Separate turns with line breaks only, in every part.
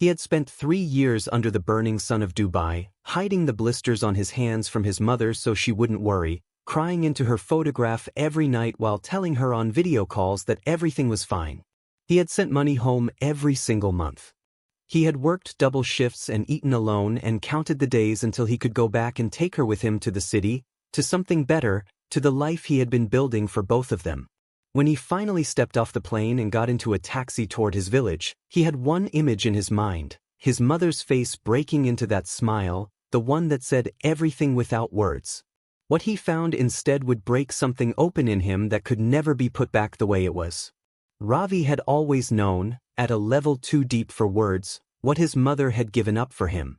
He had spent 3 years under the burning sun of Dubai, hiding the blisters on his hands from his mother so she wouldn't worry, crying into her photograph every night while telling her on video calls that everything was fine. He had sent money home every single month. He had worked double shifts and eaten alone and counted the days until he could go back and take her with him to the city, to something better, to the life he had been building for both of them. When he finally stepped off the plane and got into a taxi toward his village, he had one image in his mind, his mother's face breaking into that smile, the one that said everything without words. What he found instead would break something open in him that could never be put back the way it was. Ravi had always known, at a level too deep for words, what his mother had given up for him.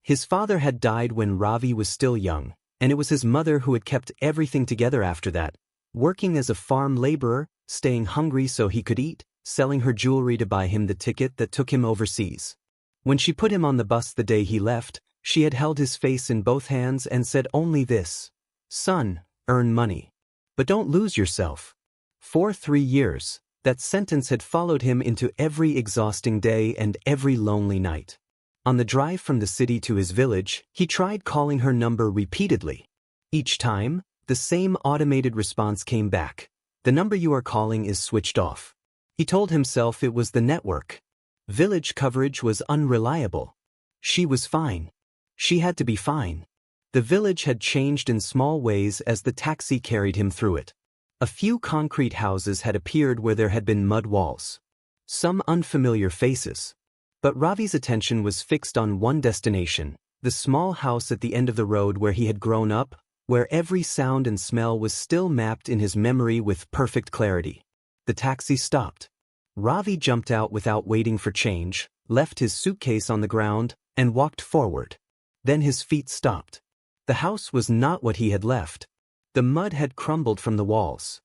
His father had died when Ravi was still young, and it was his mother who had kept everything together after that, working as a farm laborer, staying hungry so he could eat, selling her jewelry to buy him the ticket that took him overseas. When she put him on the bus the day he left, she had held his face in both hands and said only this: "Son, earn money. But don't lose yourself." For 3 years, that sentence had followed him into every exhausting day and every lonely night. On the drive from the city to his village, he tried calling her number repeatedly. Each time, the same automated response came back: "The number you are calling is switched off." He told himself it was the network. Village coverage was unreliable. She was fine. She had to be fine. The village had changed in small ways as the taxi carried him through it. A few concrete houses had appeared where there had been mud walls. Some unfamiliar faces. But Ravi's attention was fixed on one destination, the small house at the end of the road where he had grown up, where every sound and smell was still mapped in his memory with perfect clarity. The taxi stopped. Ravi jumped out without waiting for change, left his suitcase on the ground, and walked forward. Then his feet stopped. The house was not what he had left. The mud had crumbled from the walls.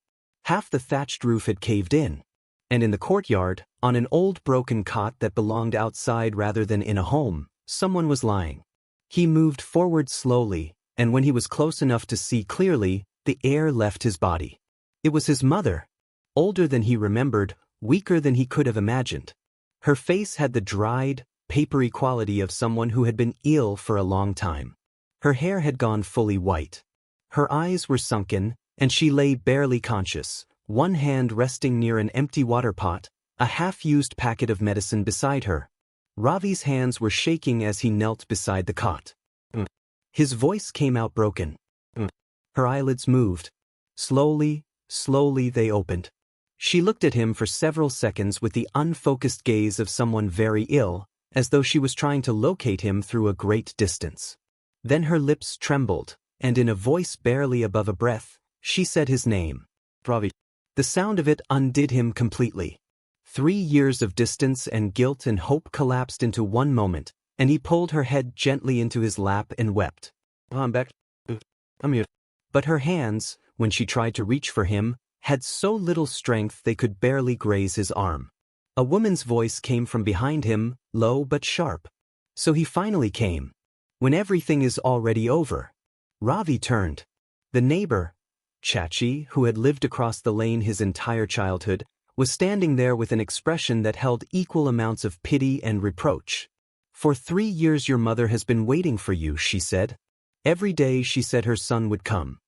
Half the thatched roof had caved in. And in the courtyard, on an old broken cot that belonged outside rather than in a home, someone was lying. He moved forward slowly, and when he was close enough to see clearly, the air left his body. It was his mother. Older than he remembered, weaker than he could have imagined. Her face had the dried, papery quality of someone who had been ill for a long time. Her hair had gone fully white. Her eyes were sunken, and she lay barely conscious, one hand resting near an empty water pot, a half-used packet of medicine beside her. Ravi's hands were shaking as he knelt beside the cot. His voice came out broken. Her eyelids moved. Slowly, slowly they opened. She looked at him for several seconds with the unfocused gaze of someone very ill, as though she was trying to locate him through a great distance. Then her lips trembled, and in a voice barely above a breath, she said his name. Ravi. The sound of it undid him completely. 3 years of distance and guilt and hope collapsed into one moment, and he pulled her head gently into his lap and wept. "I'm back. I'm here." But her hands, when she tried to reach for him, had so little strength they could barely graze his arm. A woman's voice came from behind him, low but sharp. So he finally came. "When everything is already over." Ravi turned. The neighbor, Chachi, who had lived across the lane his entire childhood, was standing there with an expression that held equal amounts of pity and reproach. "For 3 years your mother has been waiting for you," she said. Every day she said her son would come.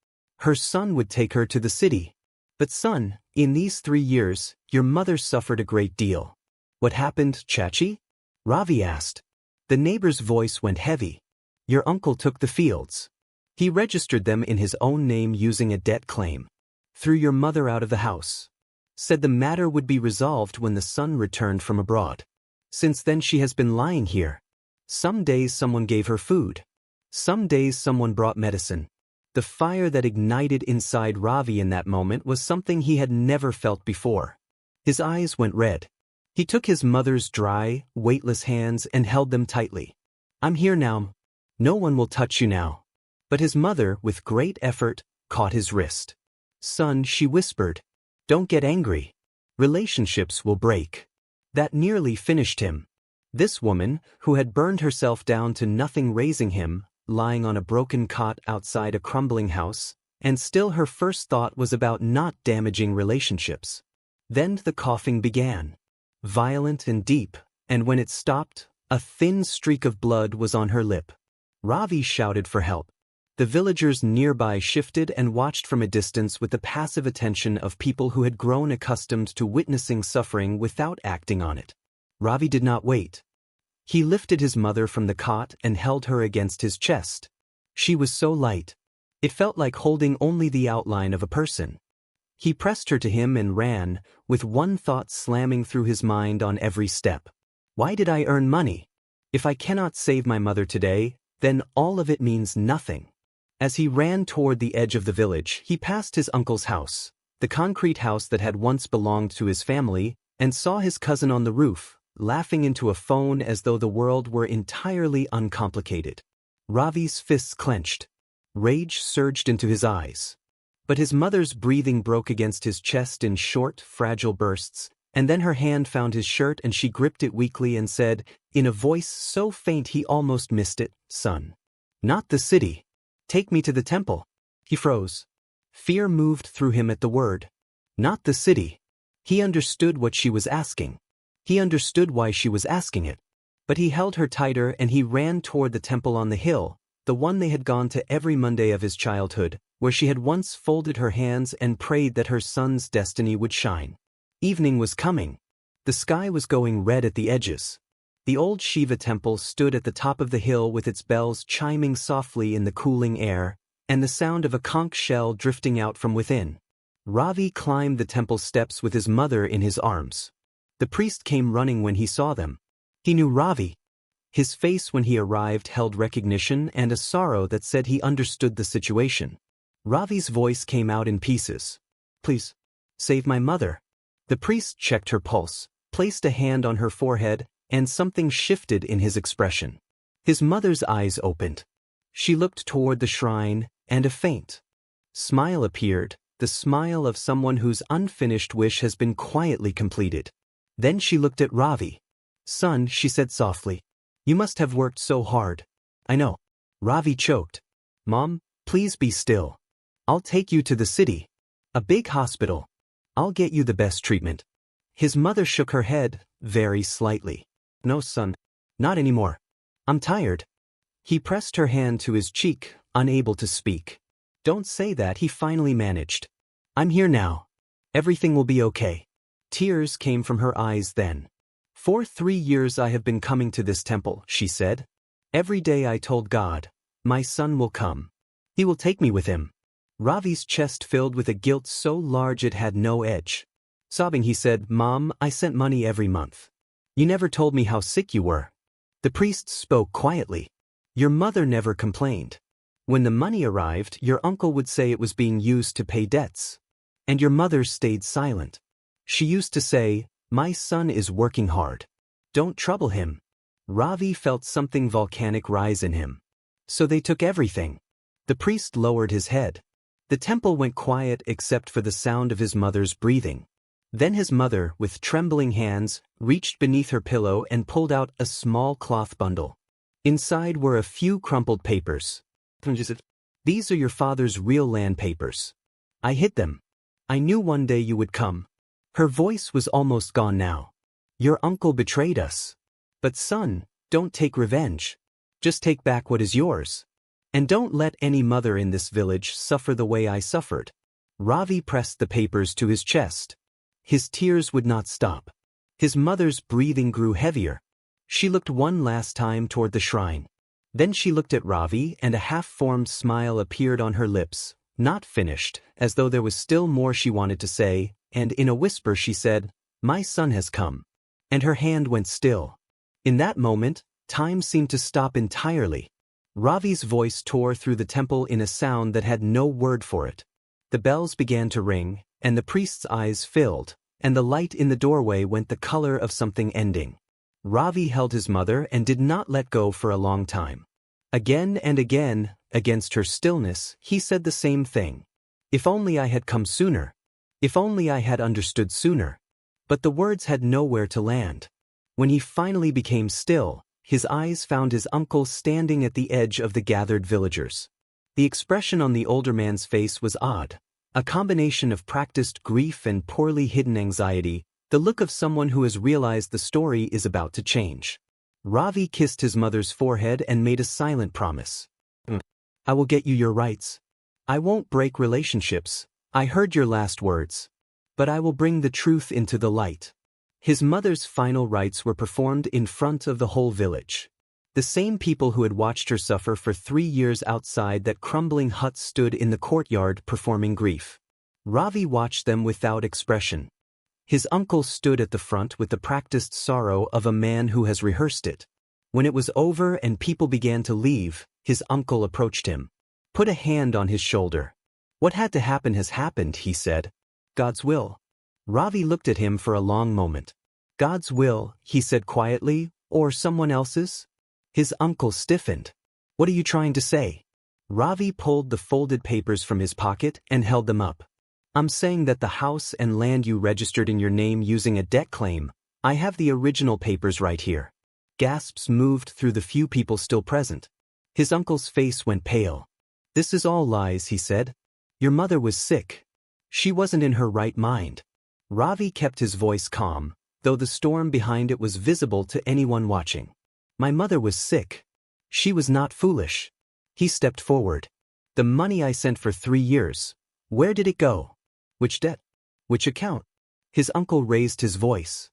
Her son would take her to the city. "But son, in these 3 years, your mother suffered a great deal." "What happened, Chachi?" Ravi asked. The neighbor's voice went heavy. "Your uncle took the fields. He registered them in his own name using a debt claim. Threw your mother out of the house. Said the matter would be resolved when the son returned from abroad. Since then she has been lying here. Some days someone gave her food. Some days someone brought medicine." The fire that ignited inside Ravi in that moment was something he had never felt before. His eyes went red. He took his mother's dry, weightless hands and held them tightly. "I'm here now. No one will touch you now." But his mother, with great effort, caught his wrist. "Son," she whispered, "don't get angry. Relationships will break." That nearly finished him. This woman, who had burned herself down to nothing raising him, lying on a broken cot outside a crumbling house, and still her first thought was about not damaging relationships. Then the coughing began. Violent and deep, and when it stopped, A thin streak of blood was on her lip. Ravi shouted for help. The villagers nearby shifted and watched from a distance with the passive attention of people who had grown accustomed to witnessing suffering without acting on it. Ravi did not wait. He lifted his mother from the cot and held her against his chest. She was so light. It felt like holding only the outline of a person. He pressed her to him and ran, with one thought slamming through his mind on every step. Why did I earn money? If I cannot save my mother today, then all of it means nothing. As he ran toward the edge of the village, he passed his uncle's house, the concrete house that had once belonged to his family, and saw his cousin on the roof, laughing into a phone as though the world were entirely uncomplicated. Ravi's fists clenched. Rage surged into his eyes. But his mother's breathing broke against his chest in short, fragile bursts, and then her hand found his shirt and she gripped it weakly and said, in a voice so faint he almost missed it, "Son. Not the city. Take me to the temple." He froze. Fear moved through him at the word. Not the city. He understood what she was asking. He understood why she was asking it. But he held her tighter and he ran toward the temple on the hill, the one they had gone to every Monday of his childhood, where she had once folded her hands and prayed that her son's destiny would shine. Evening was coming. The sky was going red at the edges. The old Shiva temple stood at the top of the hill with its bells chiming softly in the cooling air, and the sound of a conch shell drifting out from within. Ravi climbed the temple steps with his mother in his arms. The priest came running when he saw them. He knew Ravi. His face when he arrived held recognition and a sorrow that said he understood the situation. Ravi's voice came out in pieces. "Please, save my mother." The priest checked her pulse, placed a hand on her forehead, and something shifted in his expression. His mother's eyes opened. She looked toward the shrine, and a faint smile appeared, the smile of someone whose unfinished wish has been quietly completed. Then she looked at Ravi. "Son," she said softly, "you must have worked so hard." "I know." Ravi choked. "Mom, please be still. I'll take you to the city. A big hospital. I'll get you the best treatment." His mother shook her head, very slightly. "No, son. Not anymore. I'm tired." He pressed her hand to his cheek, unable to speak. "Don't say that," he finally managed. "I'm here now. Everything will be okay." Tears came from her eyes then. "For 3 years I have been coming to this temple," she said. "Every day I told God, my son will come. He will take me with him." Ravi's chest filled with a guilt so large it had no edge. Sobbing, he said, "Mom, I sent money every month. You never told me how sick you were." The priest spoke quietly. "Your mother never complained. When the money arrived, your uncle would say it was being used to pay debts. And your mother stayed silent. She used to say, 'My son is working hard. Don't trouble him.'" Ravi felt something volcanic rise in him. "So they took everything." The priest lowered his head. The temple went quiet except for the sound of his mother's breathing. Then his mother, with trembling hands, reached beneath her pillow and pulled out a small cloth bundle. Inside were a few crumpled papers. "These are your father's real land papers. I hid them. I knew one day you would come." Her voice was almost gone now. "Your uncle betrayed us. But son, don't take revenge. Just take back what is yours. And don't let any mother in this village suffer the way I suffered." Ravi pressed the papers to his chest. His tears would not stop. His mother's breathing grew heavier. She looked one last time toward the shrine. Then she looked at Ravi and a half-formed smile appeared on her lips, not finished, as though there was still more she wanted to say, and in a whisper she said, "My son has come." And her hand went still. In that moment, time seemed to stop entirely. Ravi's voice tore through the temple in a sound that had no word for it. The bells began to ring, and the priest's eyes filled, and the light in the doorway went the color of something ending. Ravi held his mother and did not let go for a long time. Again and again, against her stillness, he said the same thing. "If only I had come sooner. If only I had understood sooner." But the words had nowhere to land. When he finally became still, his eyes found his uncle standing at the edge of the gathered villagers. The expression on the older man's face was odd. A combination of practiced grief and poorly hidden anxiety, the look of someone who has realized the story is about to change. Ravi kissed his mother's forehead and made a silent promise. I will get you your rights. I won't break relationships. I heard your last words. But I will bring the truth into the light. His mother's final rites were performed in front of the whole village. The same people who had watched her suffer for 3 years outside that crumbling hut stood in the courtyard performing grief. Ravi watched them without expression. His uncle stood at the front with the practiced sorrow of a man who has rehearsed it. When it was over and people began to leave, his uncle approached him. Put a hand on his shoulder. What had to happen has happened, he said. God's will. Ravi looked at him for a long moment. God's will, he said quietly, or someone else's? His uncle stiffened. What are you trying to say? Ravi pulled the folded papers from his pocket and held them up. I'm saying that the house and land you registered in your name using a debt claim, I have the original papers right here. Gasps moved through the few people still present. His uncle's face went pale. This is all lies, he said. Your mother was sick. She wasn't in her right mind. Ravi kept his voice calm, though the storm behind it was visible to anyone watching. My mother was sick. She was not foolish. He stepped forward. The money I sent for 3 years, where did it go? Which debt? Which account? His uncle raised his voice.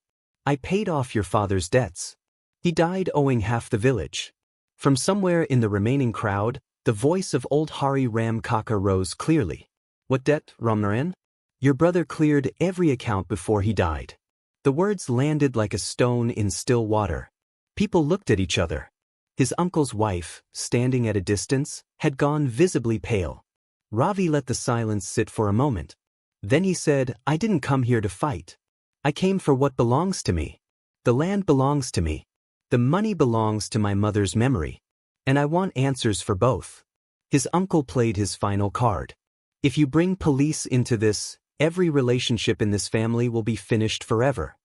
I paid off your father's debts. He died owing half the village. From somewhere in the remaining crowd, the voice of old Hari Ram Kaka rose clearly. What debt, Ramnaran? Your brother cleared every account before he died. The words landed like a stone in still water. People looked at each other. His uncle's wife, standing at a distance, had gone visibly pale. Ravi let the silence sit for a moment. Then he said, I didn't come here to fight. I came for what belongs to me. The land belongs to me. The money belongs to my mother's memory. And I want answers for both. His uncle played his final card. If you bring police into this, every relationship in this family will be finished forever.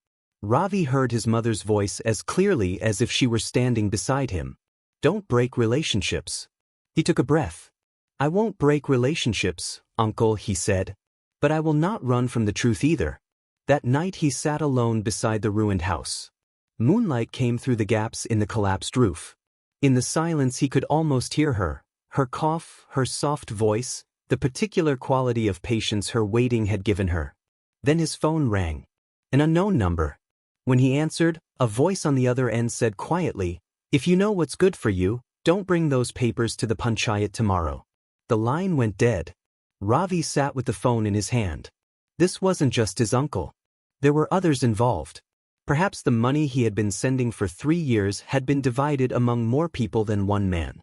Ravi heard his mother's voice as clearly as if she were standing beside him. Don't break relationships. He took a breath. I won't break relationships, uncle, he said. But I will not run from the truth either. That night he sat alone beside the ruined house. Moonlight came through the gaps in the collapsed roof. In the silence he could almost hear her cough, her soft voice, the particular quality of patience her waiting had given her. Then his phone rang. An unknown number. When he answered, a voice on the other end said quietly, If you know what's good for you, don't bring those papers to the panchayat tomorrow. The line went dead. Ravi sat with the phone in his hand. This wasn't just his uncle. There were others involved. Perhaps the money he had been sending for 3 years had been divided among more people than one man.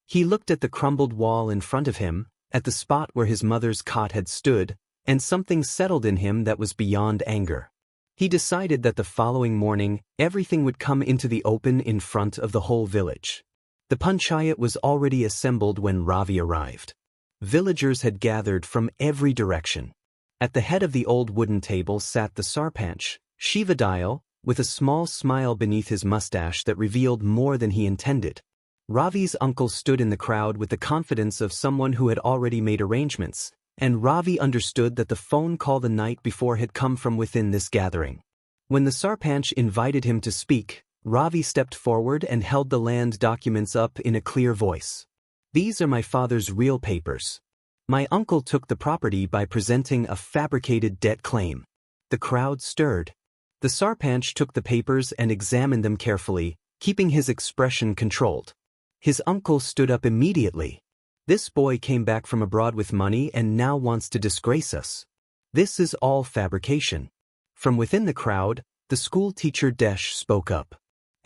He looked at the crumbled wall in front of him, at the spot where his mother's cot had stood, and something settled in him that was beyond anger. He decided that the following morning, everything would come into the open in front of the whole village. The panchayat was already assembled when Ravi arrived. Villagers had gathered from every direction. At the head of the old wooden table sat the sarpanch, Shiva Dial, with a small smile beneath his mustache that revealed more than he intended. Ravi's uncle stood in the crowd with the confidence of someone who had already made arrangements, and Ravi understood that the phone call the night before had come from within this gathering. When the sarpanch invited him to speak, Ravi stepped forward and held the land documents up in a clear voice. These are my father's real papers. My uncle took the property by presenting a fabricated debt claim. The crowd stirred. The sarpanch took the papers and examined them carefully, keeping his expression controlled. His uncle stood up immediately. This boy came back from abroad with money and now wants to disgrace us. This is all fabrication. From within the crowd, the school teacher Desh spoke up.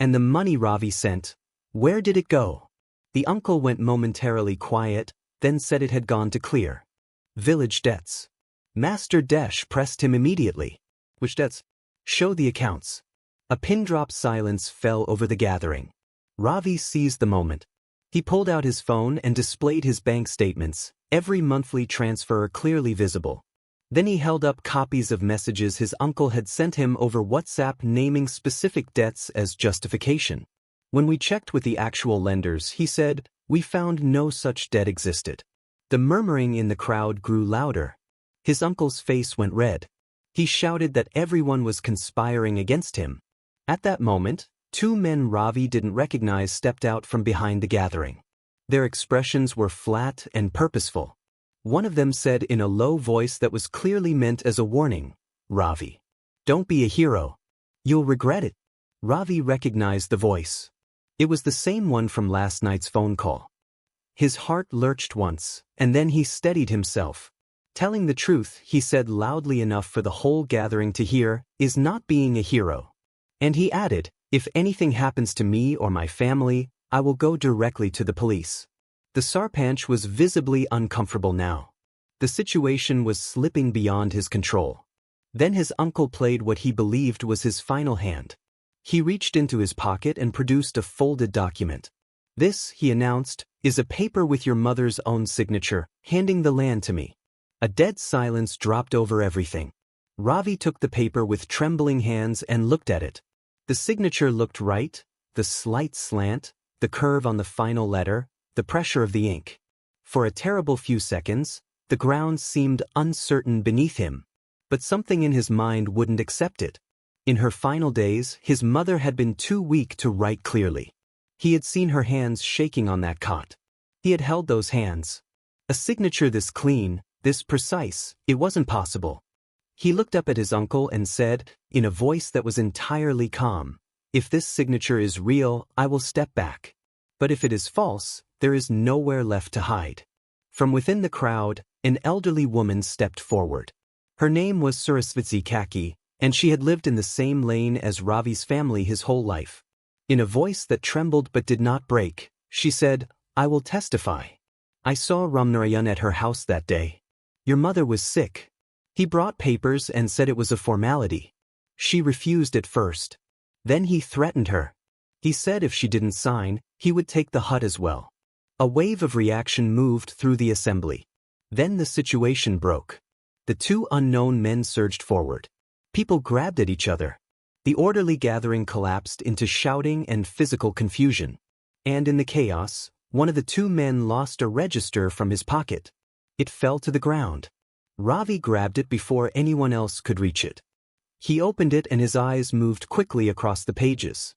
And the money Ravi sent, where did it go? The uncle went momentarily quiet, then said it had gone to clear village debts. Master Desh pressed him immediately. Which debts? Show the accounts. A pin-drop silence fell over the gathering. Ravi seized the moment. He pulled out his phone and displayed his bank statements, every monthly transfer clearly visible. Then he held up copies of messages his uncle had sent him over WhatsApp naming specific debts as justification. When we checked with the actual lenders, he said, we found no such debt existed. The murmuring in the crowd grew louder. His uncle's face went red. He shouted that everyone was conspiring against him. At that moment, Two men Ravi didn't recognize stepped out from behind the gathering. Their expressions were flat and purposeful. One of them said in a low voice that was clearly meant as a warning, "Ravi, don't be a hero. You'll regret it." Ravi recognized the voice. It was the same one from last night's phone call. His heart lurched once, and then he steadied himself. Telling the truth, he said loudly enough for the whole gathering to hear, is not being a hero. And he added, "If anything happens to me or my family, I will go directly to the police." The Sarpanch was visibly uncomfortable now. The situation was slipping beyond his control. Then his uncle played what he believed was his final hand. He reached into his pocket and produced a folded document. "This," he announced, "is a paper with your mother's own signature, handing the land to me." A dead silence dropped over everything. Ravi took the paper with trembling hands and looked at it. The signature looked right, the slight slant, the curve on the final letter, the pressure of the ink. For a terrible few seconds, the ground seemed uncertain beneath him, but something in his mind wouldn't accept it. In her final days, his mother had been too weak to write clearly. He had seen her hands shaking on that cot. He had held those hands. A signature this clean, this precise, it wasn't possible. He looked up at his uncle and said, in a voice that was entirely calm, "If this signature is real, I will step back. But if it is false, there is nowhere left to hide." From within the crowd, an elderly woman stepped forward. Her name was Sarasvati Kaki, and she had lived in the same lane as Ravi's family his whole life. In a voice that trembled but did not break, she said, "I will testify. I saw Ramnarayan at her house that day. Your mother was sick. He brought papers and said it was a formality. She refused at first. Then he threatened her. He said if she didn't sign, he would take the hut as well." A wave of reaction moved through the assembly. Then the situation broke. The two unknown men surged forward. People grabbed at each other. The orderly gathering collapsed into shouting and physical confusion. And in the chaos, one of the two men lost a register from his pocket. It fell to the ground. Ravi grabbed it before anyone else could reach it. He opened it and his eyes moved quickly across the pages.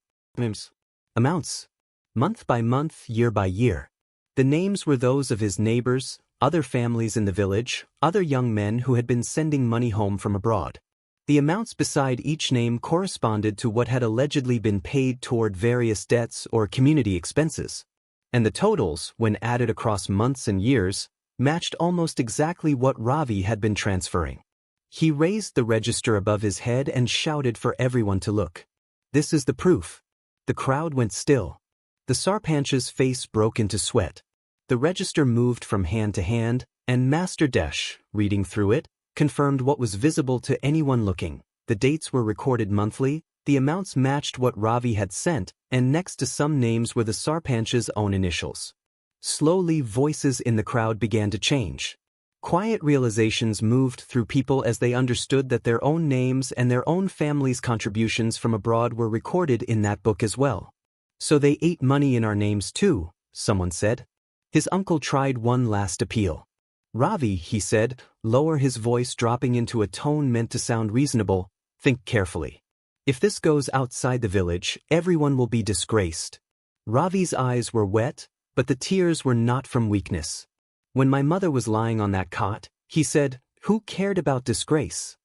Amounts. Month by month, year by year. The names were those of his neighbors, other families in the village, other young men who had been sending money home from abroad. The amounts beside each name corresponded to what had allegedly been paid toward various debts or community expenses. And the totals, when added across months and years, matched almost exactly what Ravi had been transferring. He raised the register above his head and shouted for everyone to look. "This is the proof." The crowd went still. The Sarpanch's face broke into sweat. The register moved from hand to hand, and Master Desh, reading through it, confirmed what was visible to anyone looking. The dates were recorded monthly, the amounts matched what Ravi had sent, and next to some names were the Sarpanch's own initials. Slowly, voices in the crowd began to change. Quiet realizations moved through people as they understood that their own names and their own families' contributions from abroad were recorded in that book as well. "So they ate money in our names too," someone said. His uncle tried one last appeal. "Ravi," he said, lower his voice dropping into a tone meant to sound reasonable, "think carefully. If this goes outside the village, everyone will be disgraced." Ravi's eyes were wet, but the tears were not from weakness. "When my mother was lying on that cot," he said, "who cared about disgrace?"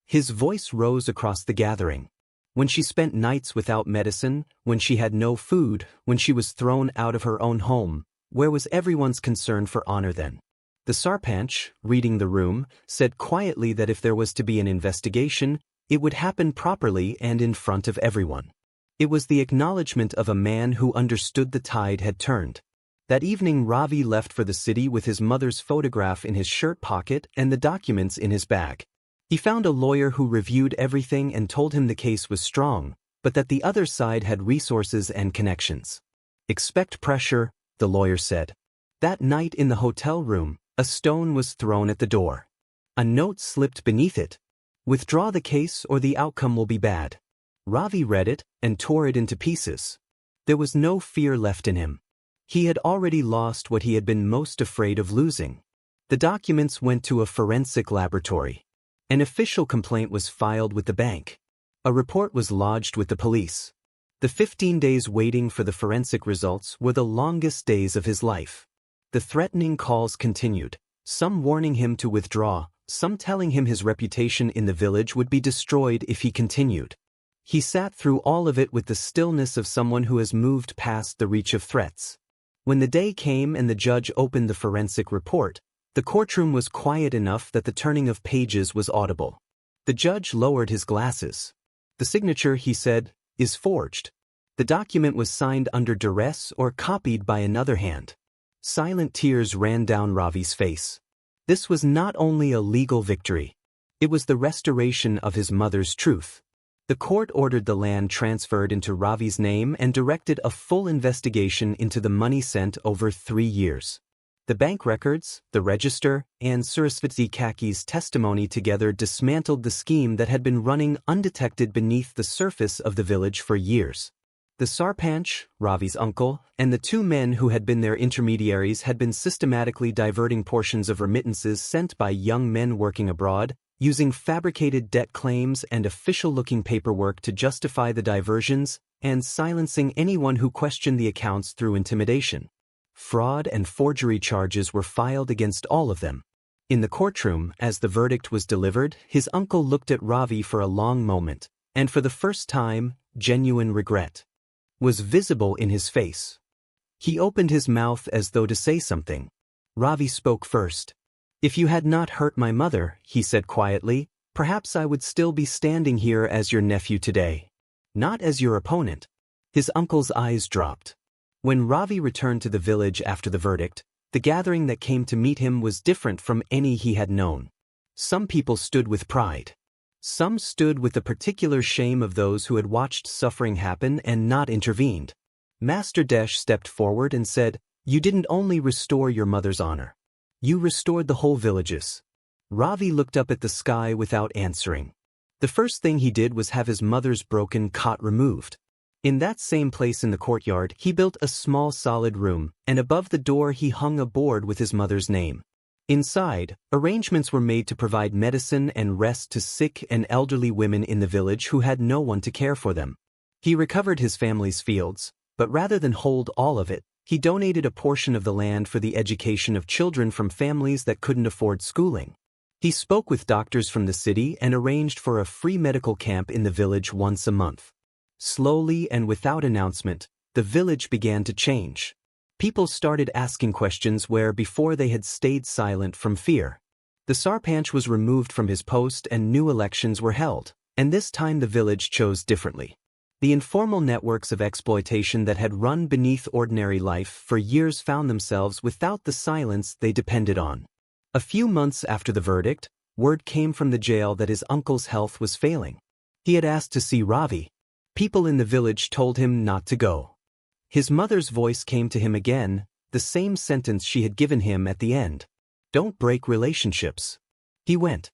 His voice rose across the gathering. "When she spent nights without medicine, when she had no food, when she was thrown out of her own home, where was everyone's concern for honor then?" The Sarpanch, reading the room, said quietly that if there was to be an investigation, it would happen properly and in front of everyone. It was the acknowledgement of a man who understood the tide had turned. That evening Ravi left for the city with his mother's photograph in his shirt pocket and the documents in his bag. He found a lawyer who reviewed everything and told him the case was strong, but that the other side had resources and connections. "Expect pressure," the lawyer said. That night in the hotel room, a stone was thrown at the door. A note slipped beneath it. "Withdraw the case or the outcome will be bad." Ravi read it and tore it into pieces. There was no fear left in him. He had already lost what he had been most afraid of losing. The documents went to a forensic laboratory. An official complaint was filed with the bank. A report was lodged with the police. The 15 days waiting for the forensic results were the longest days of his life. The threatening calls continued, some warning him to withdraw, some telling him his reputation in the village would be destroyed if he continued. He sat through all of it with the stillness of someone who has moved past the reach of threats. When the day came and the judge opened the forensic report, the courtroom was quiet enough that the turning of pages was audible. The judge lowered his glasses. The signature, he said, is forged. The document was signed under duress or copied by another hand. Silent tears ran down Ravi's face. This was not only a legal victory. It was the restoration of his mother's truth. The court ordered the land transferred into Ravi's name and directed a full investigation into the money sent over 3 years. The bank records, the register, and Sarasvati Kaki's testimony together dismantled the scheme that had been running undetected beneath the surface of the village for years. The Sarpanch, Ravi's uncle, and the 2 men who had been their intermediaries had been systematically diverting portions of remittances sent by young men working abroad, using fabricated debt claims and official-looking paperwork to justify the diversions, and silencing anyone who questioned the accounts through intimidation. Fraud and forgery charges were filed against all of them. In the courtroom, as the verdict was delivered, his uncle looked at Ravi for a long moment, and for the first time, genuine regret was visible in his face. He opened his mouth as though to say something. Ravi spoke first. "If you had not hurt my mother," he said quietly, "perhaps I would still be standing here as your nephew today. Not as your opponent." His uncle's eyes dropped. When Ravi returned to the village after the verdict, the gathering that came to meet him was different from any he had known. Some people stood with pride. Some stood with the particular shame of those who had watched suffering happen and not intervened. Master Desh stepped forward and said, "You didn't only restore your mother's honor. You restored the whole village's." Ravi looked up at the sky without answering. The first thing he did was have his mother's broken cot removed. In that same place in the courtyard, he built a small solid room, and above the door he hung a board with his mother's name. Inside, arrangements were made to provide medicine and rest to sick and elderly women in the village who had no one to care for them. He recovered his family's fields, but rather than hold all of it, he donated a portion of the land for the education of children from families that couldn't afford schooling. He spoke with doctors from the city and arranged for a free medical camp in the village once a month. Slowly and without announcement, the village began to change. People started asking questions where before they had stayed silent from fear. The Sarpanch was removed from his post and new elections were held, and this time the village chose differently. The informal networks of exploitation that had run beneath ordinary life for years found themselves without the silence they depended on. A few months after the verdict, word came from the jail that his uncle's health was failing. He had asked to see Ravi. People in the village told him not to go. His mother's voice came to him again, the same sentence she had given him at the end. "Don't break relationships." He went.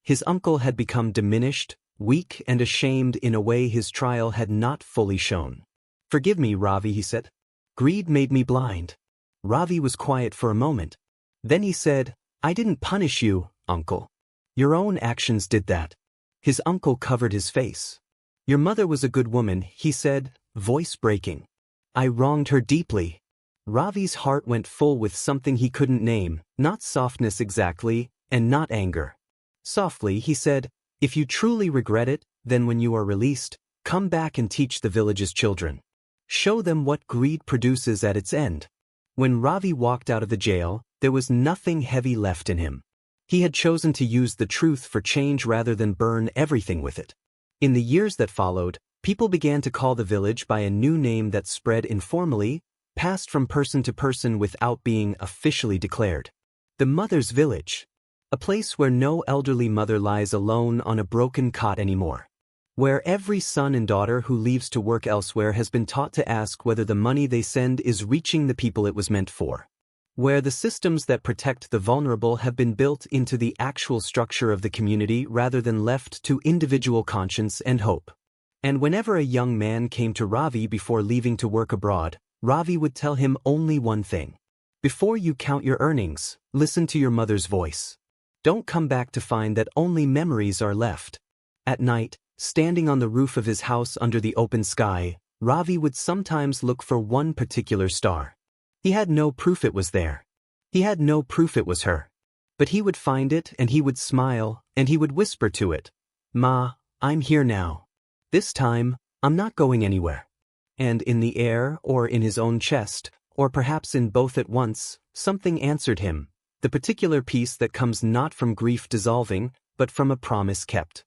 His uncle had become diminished, weak and ashamed in a way his trial had not fully shown. "Forgive me, Ravi," he said. "Greed made me blind." Ravi was quiet for a moment. Then he said, "I didn't punish you, uncle. Your own actions did that." His uncle covered his face. "Your mother was a good woman," he said, voice breaking. "I wronged her deeply." Ravi's heart went full with something he couldn't name, not softness exactly, and not anger. Softly, he said, "If you truly regret it, then when you are released, come back and teach the village's children. Show them what greed produces at its end." When Ravi walked out of the jail, there was nothing heavy left in him. He had chosen to use the truth for change rather than burn everything with it. In the years that followed, people began to call the village by a new name that spread informally, passed from person to person without being officially declared. The Mother's Village. A place where no elderly mother lies alone on a broken cot anymore. Where every son and daughter who leaves to work elsewhere has been taught to ask whether the money they send is reaching the people it was meant for. Where the systems that protect the vulnerable have been built into the actual structure of the community rather than left to individual conscience and hope. And whenever a young man came to Ravi before leaving to work abroad, Ravi would tell him only one thing. "Before you count your earnings, listen to your mother's voice. Don't come back to find that only memories are left." At night, standing on the roof of his house under the open sky, Ravi would sometimes look for one particular star. He had no proof it was there. He had no proof it was her. But he would find it and he would smile and he would whisper to it, "Ma, I'm here now. This time, I'm not going anywhere." And in the air or in his own chest, or perhaps in both at once, something answered him, the particular peace that comes not from grief dissolving, but from a promise kept.